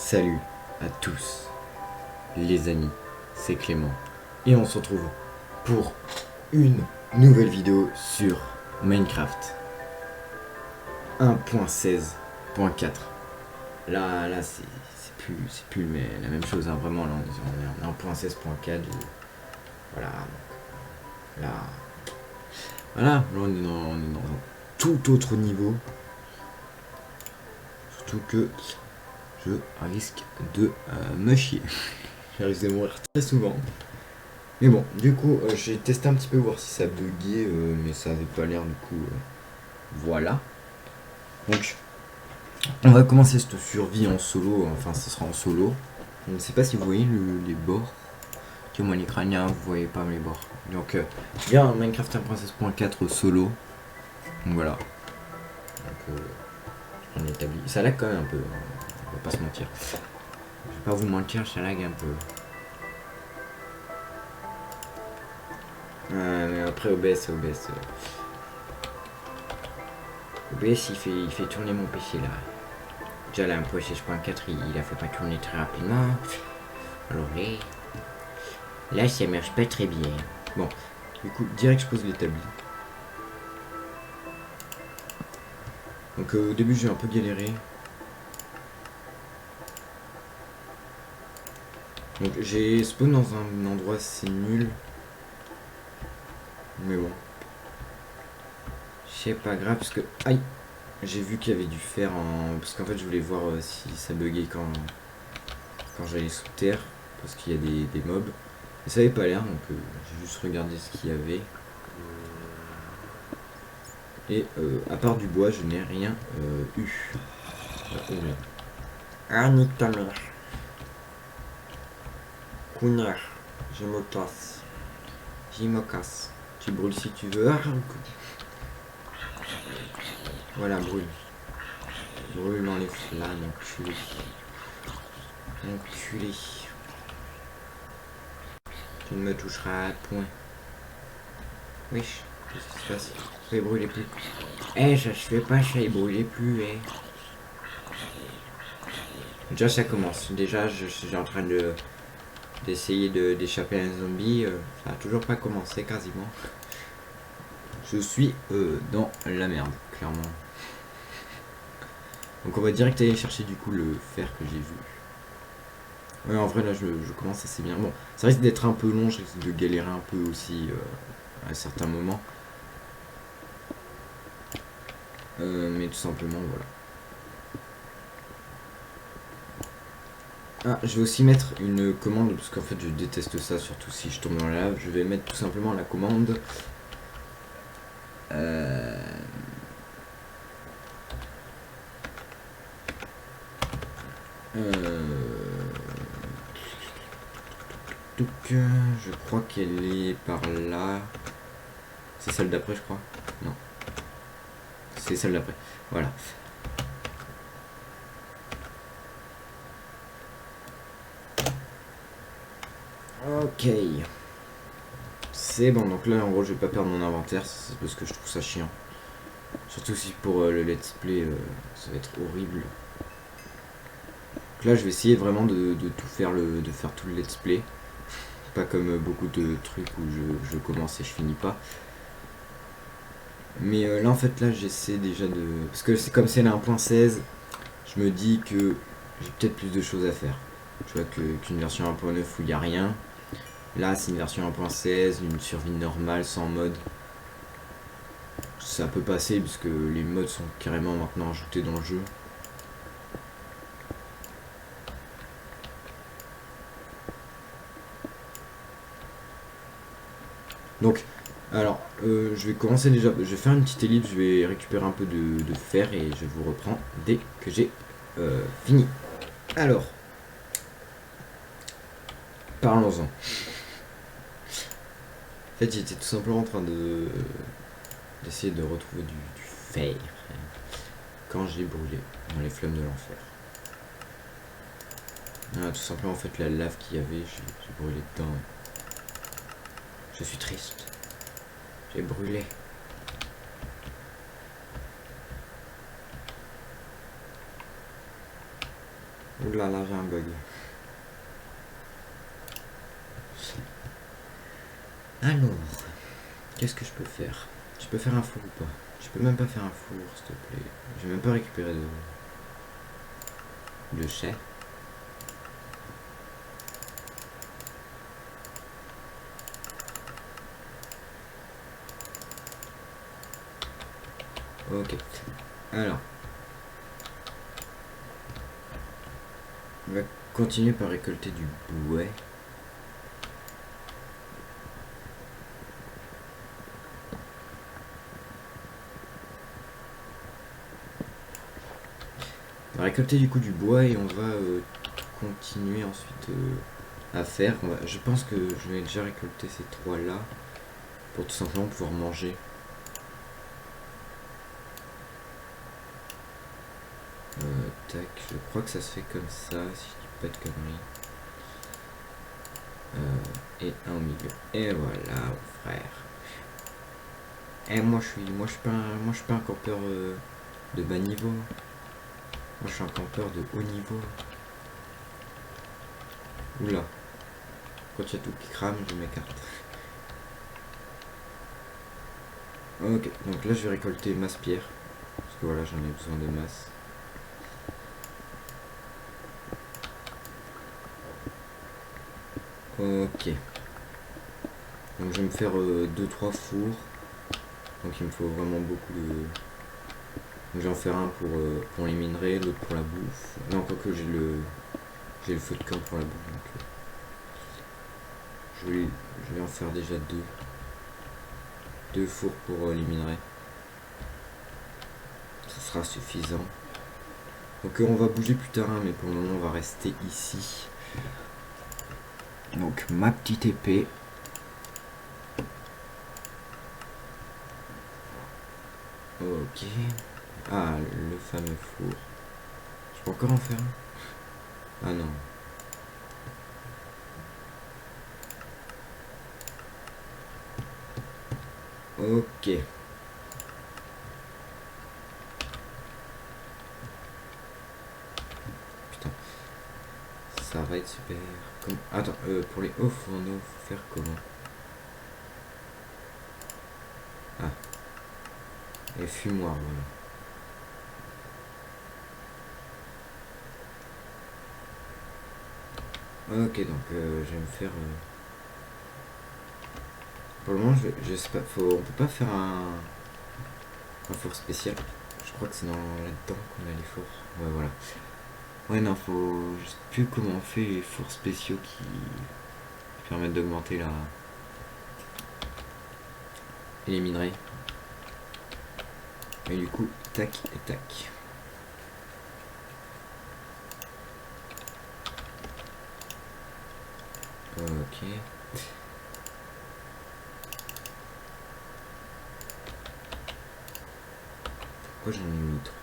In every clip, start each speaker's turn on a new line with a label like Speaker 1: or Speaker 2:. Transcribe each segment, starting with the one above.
Speaker 1: Salut à tous les amis, c'est Clément et on se retrouve pour une nouvelle vidéo sur Minecraft 1.16.4. Là c'est plus mais la même chose hein, vraiment là on est en 1.16.4 voilà là on est dans un tout autre niveau, surtout que je risque de me chier. Je risque de mourir très souvent. Mais bon, du coup, j'ai testé un petit peu voir si ça buguait, mais ça avait pas l'air du coup. Voilà. Donc, on va commencer cette survie en solo. Enfin, ce sera en solo. Je ne sais pas si vous voyez les bords. Que mon écranien, vous voyez pas les bords. Donc, bien Minecraft 1.16.4 solo. Donc voilà. Donc, on établit. Ça lag quand même un peu. Hein. On va pas se mentir. Je vais pas vous mentir, ça lag un peu. Mais après OBS, il fait tourner mon PC là. Déjà là, un point 16.4 il a fait pas tourner très rapidement. Alors là ça marche pas très bien. Bon, du coup, direct je pose l'établi. Donc au début j'ai un peu galéré. Donc j'ai spawn dans un endroit c'est nul. Mais bon. C'est pas grave parce que. Aïe! J'ai vu qu'il y avait du fer en. Parce qu'en fait je voulais voir si ça buguait quand j'allais sous terre. Parce qu'il y a des mobs. Et ça avait pas l'air, donc j'ai juste regardé ce qu'il y avait. Et à part du bois, je n'ai rien eu. Oh merde. Ah, nique ta mère. Connard. Je me casse. J'y me casse. Tu brûles si tu veux. Ah, voilà, brûle. Brûle dans les flammes, enculé. Enculé. Tu ne me toucheras à point. Wesh, qu'est-ce qui se passe? Ça ne brûlait plus. Eh, ça se fait pas, ça ne brûlait plus, eh. Déjà, ça commence. Déjà, je suis en train d'essayer d'échapper à un zombie. Ça a toujours pas commencé, quasiment. Je suis dans la merde, clairement. Donc on va direct aller chercher du coup le fer que j'ai vu. Ouais, en vrai là je commence assez bien. Bon, ça risque d'être un peu long, je risque de galérer un peu aussi à certains moments. Mais tout simplement voilà. Ah, je vais aussi mettre une commande, parce qu'en fait je déteste ça, surtout si je tombe dans la lave. Je vais mettre tout simplement la commande. Donc, je crois qu'elle est par là. C'est celle d'après, je crois. Non. C'est celle d'après. Voilà. Ok. C'est bon, donc là en gros je vais pas perdre mon inventaire, c'est parce que je trouve ça chiant. Surtout si pour le let's play ça va être horrible. Donc là je vais essayer vraiment de tout faire de faire tout le let's play. Pas comme beaucoup de trucs où je commence et je finis pas. Mais là en fait là j'essaie déjà de. Parce que c'est comme si elle est 1.16, je me dis que j'ai peut-être plus de choses à faire. Tu vois qu'une version 1.9 où il n'y a rien. Là c'est une version 1.16, une survie normale sans mode. Ça peut passer puisque les mods sont carrément maintenant ajoutés dans le jeu. Donc, alors, je vais commencer déjà, je vais faire une petite ellipse, je vais récupérer un peu de fer et je vous reprends dès que j'ai fini. Alors, parlons-en. En fait, j'étais tout simplement en train d'essayer de retrouver du fer quand j'ai brûlé dans les flammes de l'enfer. Ah, tout simplement, en fait, la lave qu'il y avait, j'ai brûlé dedans. Je suis triste. J'ai brûlé. Oula là j'ai un bug. Alors, qu'est-ce que je peux faire? Je peux faire un four ou pas? Je peux même pas faire un four, s'il te plaît. J'ai même pas récupéré de chai. Ok. Alors. On va continuer par récolter du bouet. On va récolter du coup du bois et on va continuer ensuite à faire. Je pense que je vais déjà récolter ces trois là pour tout simplement pouvoir manger. Tac, je crois que ça se fait comme ça, si je dis pas de conneries. Et un au milieu. Et voilà, mon frère. Et moi je suis pas un campeur de bas niveau. Moi je suis un campeur de haut niveau. Oula. Quand il y a tout qui crame, je m'écarte. Ok, donc là je vais récolter masse pierre. Parce que voilà, j'en ai besoin de masse. Ok. Donc je vais me faire 2-3 fours. Donc il me faut vraiment beaucoup de... Donc je vais en faire un pour les minerais, l'autre pour la bouffe. Non, quoique j'ai le feu de camp pour la bouffe. Donc je vais en faire déjà deux. Deux fours pour les minerais. Ça sera suffisant. Donc on va bouger plus tard, hein, mais pour le moment on va rester ici. Donc ma petite épée. Ok. Ah, le fameux four. Je peux encore en faire un? Ah non. Ok. Putain. Ça va être super. Attends, pour les hauts fourneaux, faut faire comment? Ah. Et fumoir, voilà. Ok, donc je vais me faire... Pour le moment, je sais pas, on peut pas faire un four spécial. Je crois que c'est là-dedans qu'on a les fours. Ouais, voilà. Ouais, non, je sais plus comment on fait les fours spéciaux qui permettent d'augmenter les minerais. Et du coup, tac et tac. Ok. Pourquoi j'en ai mis 3?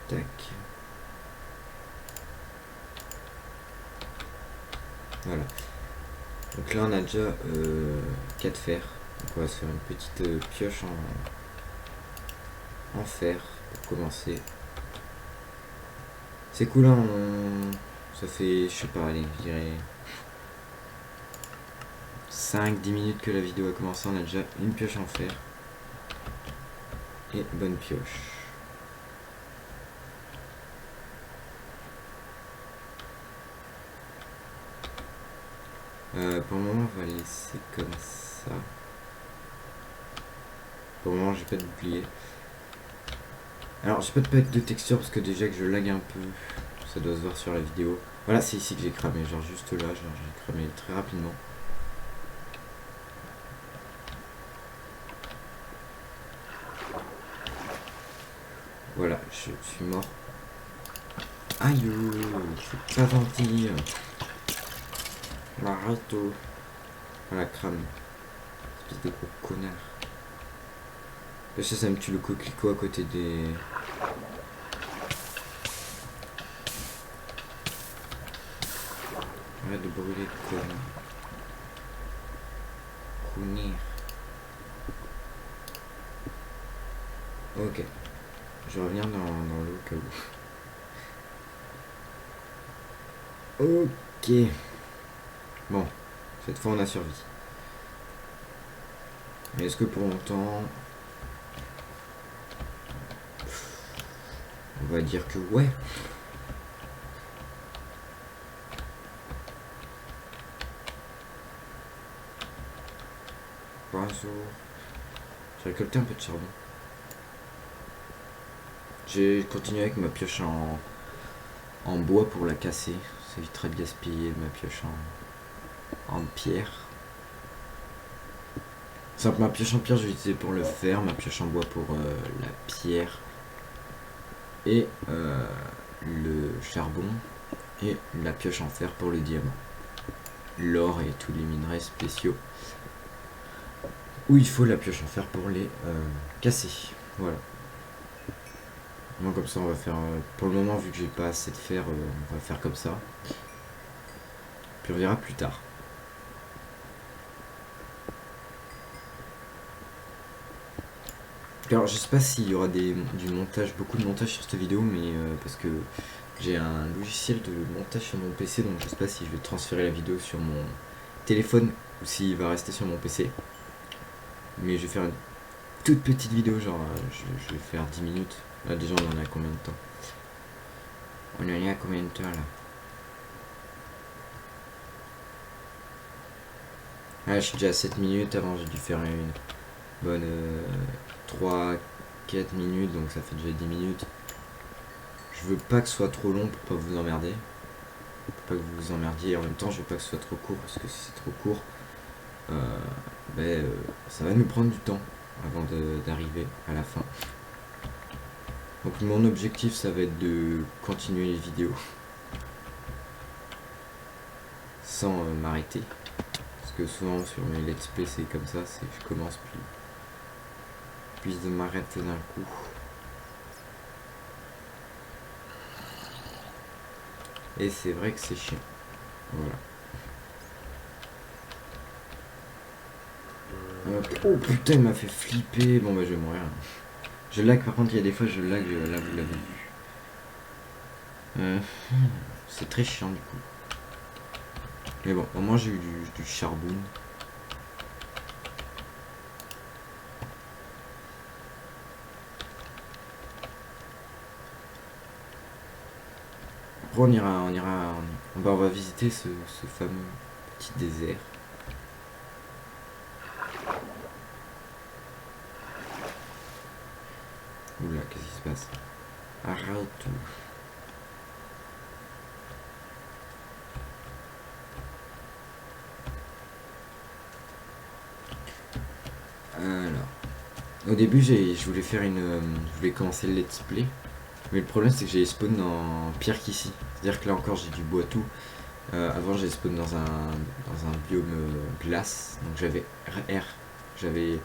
Speaker 1: Tac. Voilà. Donc là on a déjà 4 fers. Donc on va se faire une petite pioche en fer pour commencer. C'est cool, hein, ça fait, je sais pas, allez, je dirais 5-10 minutes que la vidéo a commencé, on a déjà une pioche en fer. Et bonne pioche. Pour le moment, on va laisser comme ça. Pour le moment, j'ai pas de bouclier. Alors, j'ai pas de pack de texture parce que déjà que je lag un peu, ça doit se voir sur la vidéo. Voilà, c'est ici que j'ai cramé, genre juste là, j'ai cramé très rapidement. Voilà, je suis mort. Aïe, c'est pas gentil. Arrête. Voilà, crame. Espèce de gros connard. Ça me tue le coquelicot à côté des... Arrête de brûler, connard. Connard. Ok. Je reviens dans l'eau au cas où. Ok. Bon. Cette fois on a survécu. Mais est-ce que pour longtemps... On va dire que ouais. Bonjour. J'ai récolté un peu de charbon. J'ai continué avec ma pioche en bois pour la casser. Ça éviterait de gaspiller ma pioche en pierre. Simple, ma pioche en pierre, je vais utiliser pour le fer, ma pioche en bois pour la pierre et le charbon, et la pioche en fer pour le diamant, l'or et tous les minerais spéciaux. Où il faut la pioche en fer pour les casser. Voilà. Moi, comme ça, on va faire. Pour le moment, vu que j'ai pas assez de fer, on va faire comme ça. Puis on verra plus tard. Alors, je sais pas s'il y aura du montage, beaucoup de montage sur cette vidéo, mais parce que j'ai un logiciel de montage sur mon PC, donc je sais pas si je vais transférer la vidéo sur mon téléphone ou s'il va rester sur mon PC. Mais je vais faire une toute petite vidéo, genre je vais faire 10 minutes. Là, déjà, on en a combien de temps? On en est à combien de temps là? Ah, je suis déjà à 7 minutes. Avant, j'ai dû faire une bonne 3-4 minutes, donc ça fait déjà 10 minutes. Je veux pas que ce soit trop long pour pas vous emmerder. Pour pas que vous vous emmerdiez. Et en même temps, je veux pas que ce soit trop court, parce que si c'est trop court, ça va nous prendre du temps avant d'arriver à la fin. Donc mon objectif, ça va être de continuer les vidéos sans m'arrêter. Parce que souvent sur mes let's play c'est comme ça, c'est je commence puis de m'arrêter d'un coup. Et c'est vrai que c'est chiant. Voilà. Oh putain, il m'a fait flipper. Bon bah je vais mourir. Je lag, par contre il y a des fois je lag, là vous l'avez vu. C'est très chiant du coup. Mais bon, au moins j'ai eu du charbon. Après on va visiter ce fameux petit désert. Oula, qu'est-ce qui se passe? Arrête tout. Alors, au début, je voulais faire je voulais commencer le let's play. Mais le problème, c'est que j'ai spawn dans pire qu'ici. C'est-à-dire que là encore, j'ai du bois tout. Avant, j'ai spawn dans un biome glace. Donc j'avais R. J'avais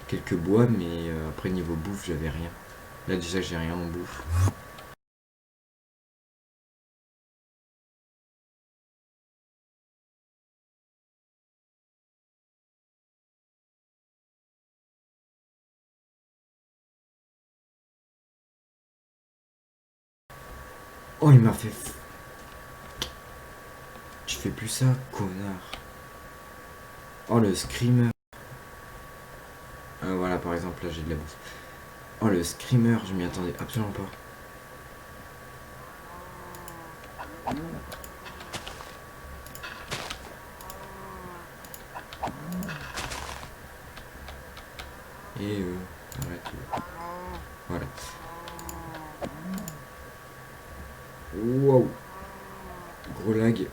Speaker 1: quelques bois, mais après, niveau bouffe, j'avais rien. Là, déjà, j'ai rien en bouffe. Oh, il m'a fait... Je fais plus ça, connard. Oh, le screamer. Voilà, par exemple, là, j'ai de la bouffe. Oh, le screamer, je m'y attendais absolument pas. Et arrête. Voilà. Wow. Gros lag.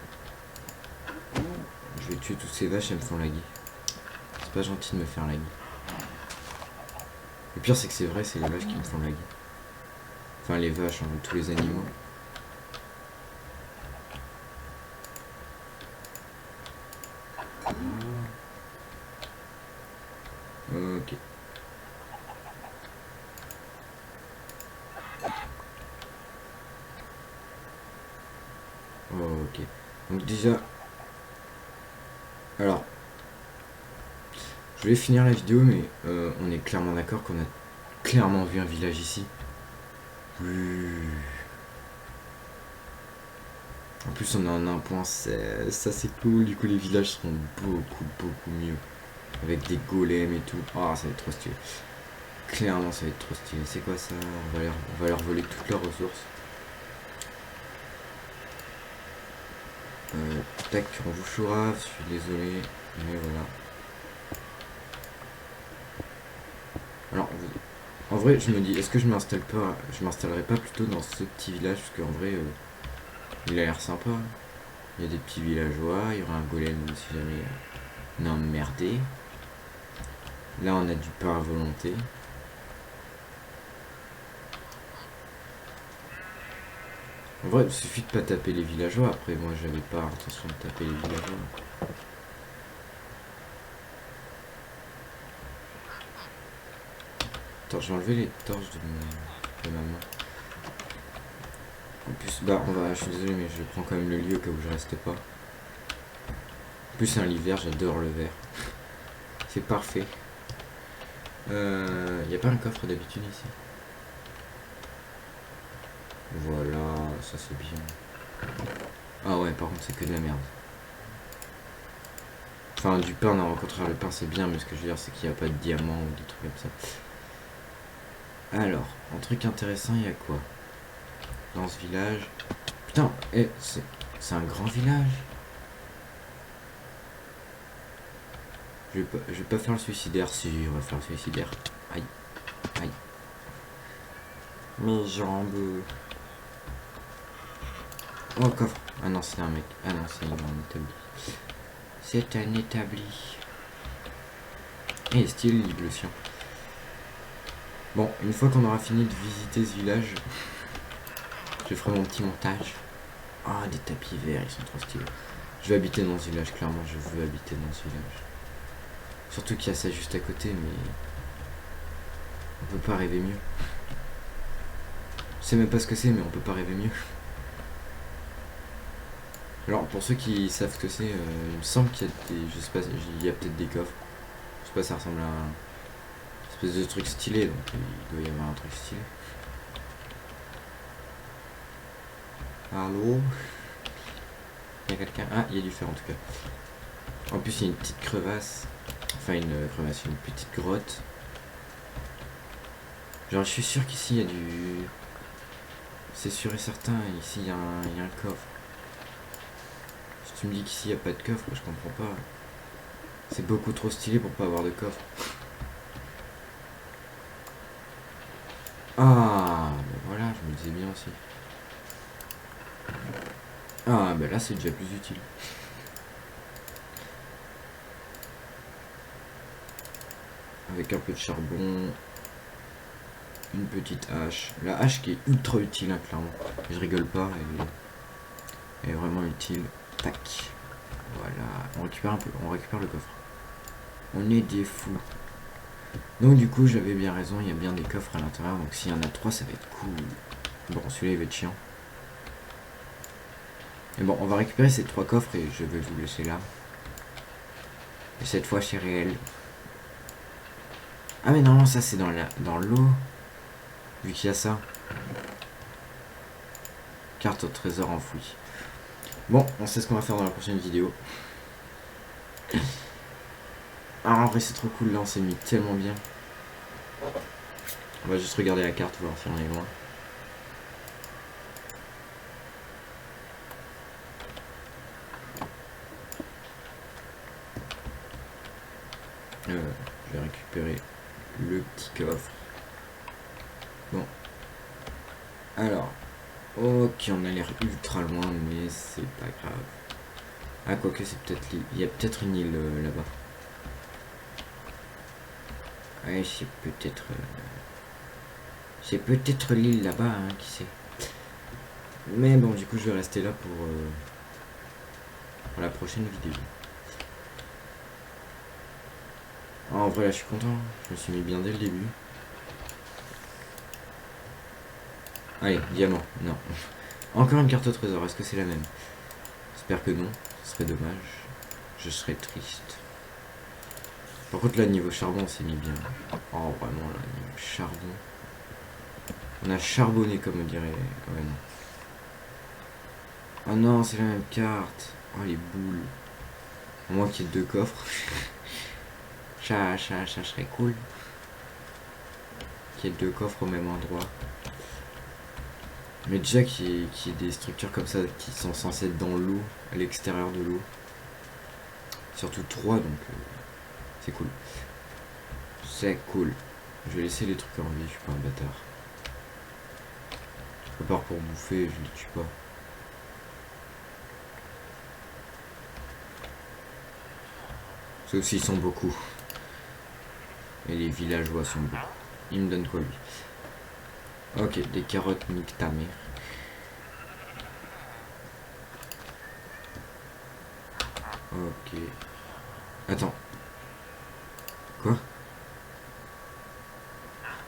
Speaker 1: Je vais tuer toutes ces vaches, elles me font laguer. C'est pas gentil de me faire laguer. Le pire c'est que c'est vrai, c'est les vaches qui me font laguer. Enfin les vaches, hein, tous les animaux. Ok. Ok. Donc déjà... Alors... Je vais finir la vidéo, mais on est clairement d'accord qu'on a clairement vu un village ici. Oui. En plus on est en 1.16, ça c'est cool, du coup les villages seront beaucoup mieux. Avec des golems et tout. Ah, ça va être trop stylé. Clairement ça va être trop stylé. C'est quoi ça? On va leur voler toutes leurs ressources. Tac, on vous chourave, je suis désolé. Mais voilà. Alors, en vrai, je me dis, est-ce que je m'installerai pas plutôt dans ce petit village? Parce qu'en vrai, il a l'air sympa. Il y a des petits villageois, il y aura un golem si jamais on est emmerdé. Là, on a du pain à volonté. En vrai, il suffit de pas taper les villageois. Après, moi, j'avais pas l'intention de taper les villageois. Attends, j'ai enlevé les torches de ma main. En plus, bah, je suis désolé, mais je prends quand même le lieu au cas où je reste pas. En plus, c'est un lit vert, j'adore le vert. C'est parfait. Y a pas un coffre d'habitude ici? Voilà, ça c'est bien. Ah ouais, par contre, c'est que de la merde. Enfin, du pain, non, au contraire, le pain c'est bien, mais ce que je veux dire, c'est qu'il n'y a pas de diamants ou des trucs comme ça. Alors, un truc intéressant, il y a quoi dans ce village? Putain, c'est un grand village. Je vais pas faire le suicidaire. Si, on va faire le suicidaire. Aïe, aïe. Mes jambes. Oh, coffre. Ah non, c'est un mec. Ah non, c'est un établi. C'est un établi. Et style le sien. Bon, une fois qu'on aura fini de visiter ce village, je ferai mon petit montage. Ah, des tapis verts, ils sont trop stylés. Je vais habiter dans ce village, clairement, je veux habiter dans ce village. Surtout qu'il y a ça juste à côté, mais on peut pas rêver mieux. Je sais même pas ce que c'est, mais on peut pas rêver mieux. Alors, pour ceux qui savent ce que c'est, il me semble qu'il y a des... Je sais pas, il y a peut-être des coffres. Je sais pas, ça ressemble à un espèce de truc stylé, donc il doit y avoir un truc stylé. Allô? Il y a quelqu'un? Ah, il y a du fer en tout cas. En plus, il y a une petite crevasse. Enfin, une crevasse, une petite grotte. Genre, je suis sûr qu'ici, il y a du... C'est sûr et certain, ici, il y a un coffre. Si tu me dis qu'ici, il n'y a pas de coffre, je comprends pas. C'est beaucoup trop stylé pour pas avoir de coffre. Ah, ben voilà, je me disais bien aussi. Ah, ben là, c'est déjà plus utile. Avec un peu de charbon, une petite hache. La hache qui est ultra utile, hein, clairement. Je rigole pas, elle est vraiment utile. Tac. Voilà, on récupère un peu, on récupère le coffre. On est des fous. Donc du coup, j'avais bien raison, il y a bien des coffres à l'intérieur. Donc s'il y en a 3, ça va être cool. Bon, celui-là, il va être chiant. Mais bon, on va récupérer ces 3 coffres et je vais vous laisser là. Et cette fois, c'est réel. Ah mais non, ça c'est dans l'eau. Vu qu'il y a ça. Carte au trésor enfoui. Bon, on sait ce qu'on va faire dans la prochaine vidéo. Ah, en vrai, c'est trop cool, là, on s'est mis tellement bien. On va juste regarder la carte, voir si on est loin. Je vais récupérer le petit coffre. Bon. Alors. Ok, on a l'air ultra loin, mais c'est pas grave. Ah, quoique, c'est peut-être l'île. Il y a peut-être une île là-bas. Ouais, c'est peut-être... C'est peut-être l'île là-bas, hein, qui sait. Mais bon, du coup, je vais rester là pour la prochaine vidéo. Ah, en vrai, là, je suis content. Je me suis mis bien dès le début. Allez, diamant. Non. Encore une carte au trésor. Est-ce que c'est la même? J'espère que non. Ce serait dommage. Je serais triste. Par contre là niveau charbon on s'est mis bien. Oh vraiment là niveau charbon. On a charbonné comme on dirait. Ouais non. Oh non c'est la même carte. Oh les boules. Au moins qu'il y ait 2 coffres. Ça serait cool. Qu'il y ait 2 coffres au même endroit. Mais déjà qu'il y ait des structures comme ça qui sont censées être dans l'eau, à l'extérieur de l'eau. Surtout 3 donc c'est cool. C'est cool. Je vais laisser les trucs en vie, je suis pas un bâtard. À part pour bouffer, je les tue pas. Sauf s'ils sont beaucoup. Et les villageois sont beaucoup. Il me donne quoi lui? Ok, des carottes, nique ta mère. Ok. Attends. Quoi?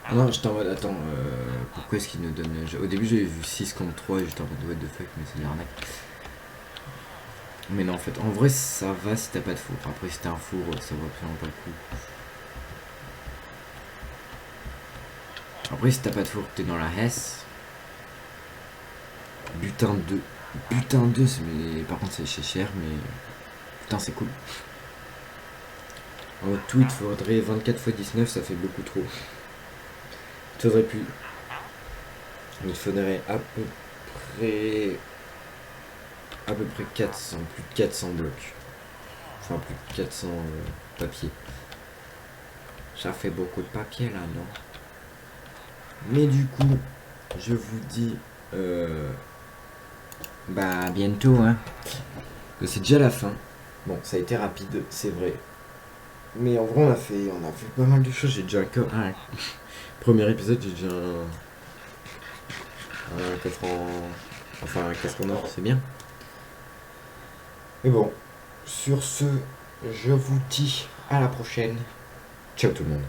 Speaker 1: Ah non, j'étais en mode, attends, pourquoi est-ce qu'il nous donne... Au début j'avais vu 6 contre 3 et j'étais en mode what the fuck, mais c'est de l'arnaque. Mais non, en fait, en vrai ça va si t'as pas de four. Après si t'as un four, ça vaut absolument pas le coup. Après si t'as pas de four, t'es dans la Hesse. Butin 2. Butin 2, mais par contre c'est cher, mais... Putain c'est cool. En tout il faudrait 24 x 19, ça fait beaucoup trop. Il faudrait plus. Il faudrait à peu près 400, plus de 400 blocs. Enfin plus de 400 papiers. Ça fait beaucoup de papier là, non? Mais du coup, je vous dis bah à bientôt hein. C'est déjà la fin. Bon, ça a été rapide, c'est vrai. Mais en vrai on a fait pas mal de choses. J'ai déjà un coffre. Ah, premier épisode, j'ai déjà un coffre en. Enfin un coffre en or, c'est bien. Mais bon, sur ce, je vous dis à la prochaine. Ciao tout le monde.